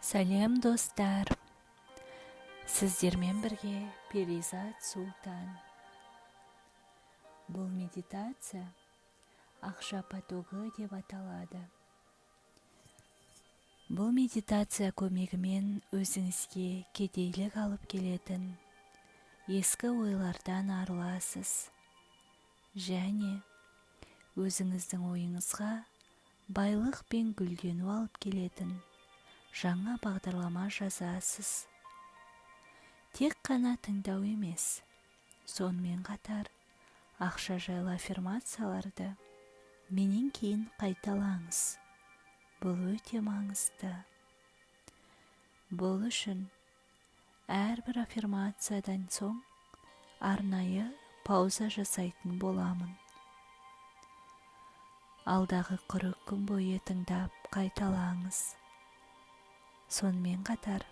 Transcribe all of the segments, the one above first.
Сәлем достар, сіздермен бірге Перизат Султан. Бұл медитация ақша потогы деп аталады. Бұл медитация көмегімен өзіңізге кедейлік алып келетін ескі ойлардан арыласыз және өзіңіздің ойыңызға байлық пен гүлдену алып келетін жаңа бағдарлама жазасыз. Тек қана тыңдау емес, сонымен қатар ақша жайлы аффирмацияларды менен кейін қайталаңыз. Бұл өте маңызды. Бұл үшін әрбір аффирмациядан соң арнайы пауза жасайтын боламын. Алдағы 40 күн бойы тыңдап қайталаңыз. Сонымен қатар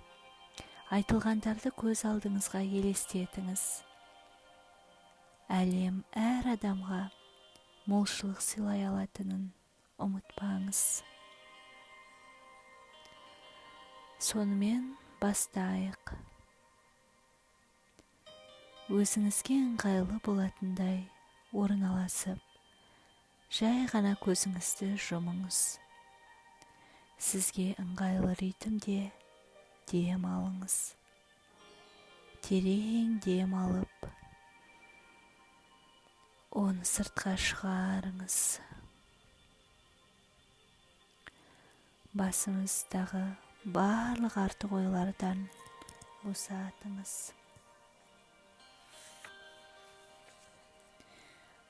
айтылғандарды көз алдыңызға елестетіңіз. Әлем әр адамға молшылық сыйлай алатынын ұмытпаңыз. Сонымен бастайық. Өзіңізге ыңғайлы болатындай орналасып, жай ғана көзіңізді жұмыңыз. Сізге ыңғайлы ритмде дем алыңыз. Терең дем алып, оны сыртқа шығарыңыз. Басыңыздағы барлық артық ойлардан босатыңыз.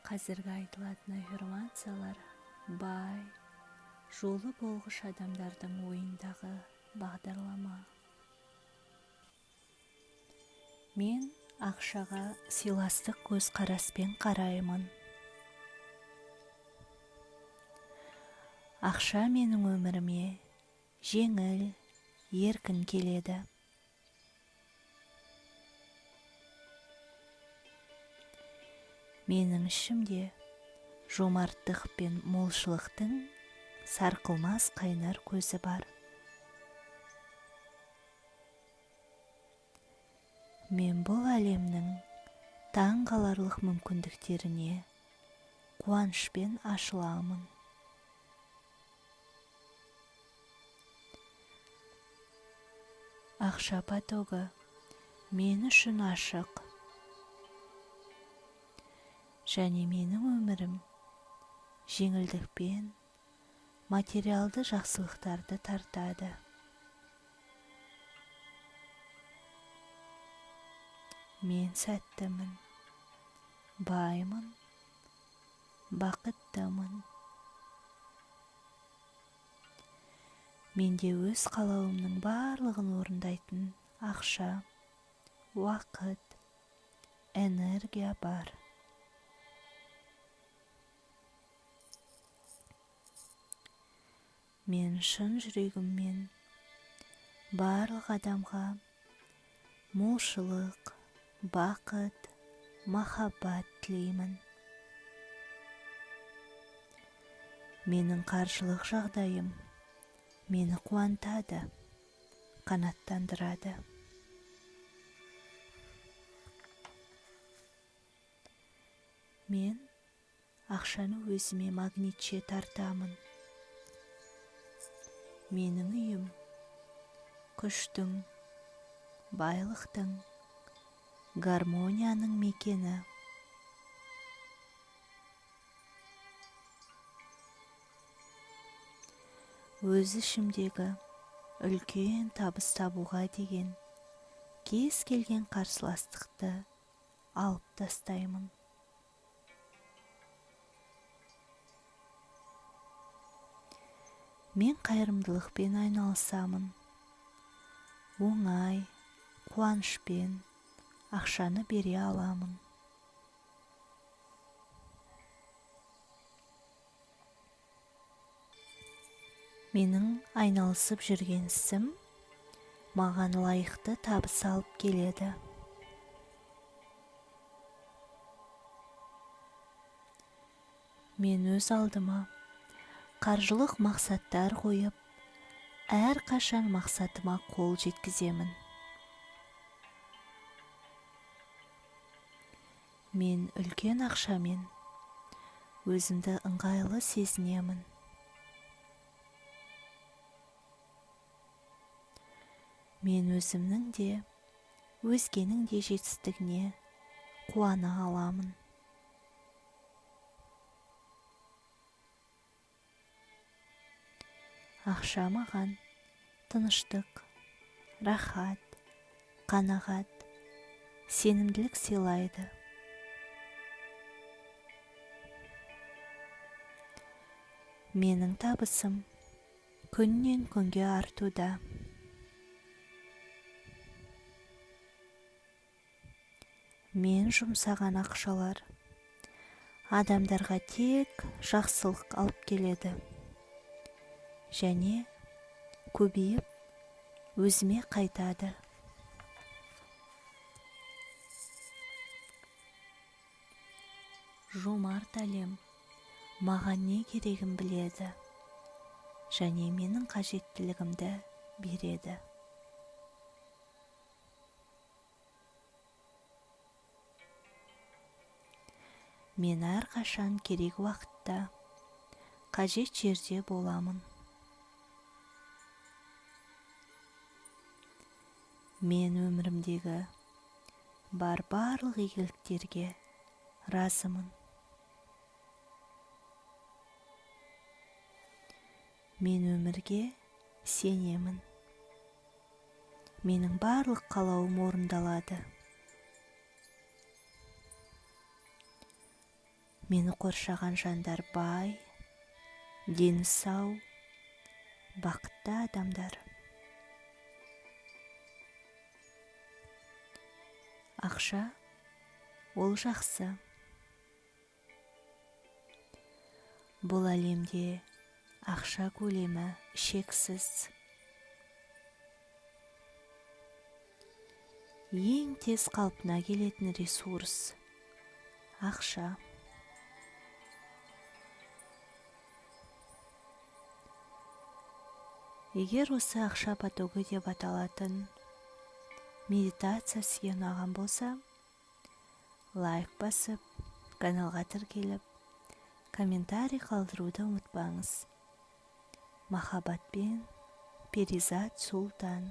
Қазіргі айтылатын аффирмациялар бай, жолы болғыш адамдардың ойындағы бағдарлама. Мен ақшаға сыйластық көзқараспен қараймын. Ақша менің өміріме жеңіл, еркін келеді. Менің ішімде жомарттық пен молшылықтың сарқылмас қайнар көзі бар. Мен бұл әлемнің таң қаларлық мүмкіндіктеріне қуанышпен ашыламын. Ақша потогы мен үшін ашық. Және менің өмірім жеңілдікпен материалды жақсылықтарды тартады. Мен сәттімін, баймын, бақыттымын. Менде өз қалауымның барлығын орындайтын ақша, уақыт, энергия бар. Мен шын жүрегіммен барлық адамға молшылық, бақыт, махаббат тілеймін. Менің қаржылық жағдайым мені қуантады, қанаттандырады. Мен ақшаны өзіме магнитше тартамын. Менің үйім күштің, байлықтың, гармонияның мекені. Өз ішімдегі үлкен табыс табуға деген кез келген қарсыластықты алып тастаймын. Мен қайырымдылықпен айналысамын. Оңай, қуанышпен ақшаны бере аламын. Менің айналысып жүрген ісім маған лайықты табыс алып келеді. Мен өз алдыма қаржылық мақсаттар қойып, әрқашан мақсатыма қол жеткіземін. Мен үлкен ақшамен өзімді ыңғайлы сезінемін. Мен өзімнің де, өзгенің де жетістігіне қуана аламын. Ақша маған тыныштық, рахат, қанағат, сенімділік сыйлайды. Менің табысым күннен күнге артуда. Мен жұмсаған ақшалар адамдарға тек жақсылық алып келеді. Және көбейіп өзіме қайтады. Жомарт әлем маған не керегін біледі, және менің қажеттілігімді береді. Мен әрқашан керек уақытта, қажет жерде боламын. Мен өмірімдегі барлық игіліктерге разымын. Мен өмірге сенемін. Менің барлық қалауым орындалады. Мені қоршаған жандар бай, дені сау, бақытты адамдар. Ақша ол жақсы. Бұл әлемде ақша көлемі шексіз. Ең тез қалпына келетін ресурс ақша. Егер осы ақша потогі деп аталатын медитация сізге ұнаған болса, лайк басып, каналға тіркеліп, комментарий қалдыруды ұмытпаңыз. Махаббатпен, Перизат Султан.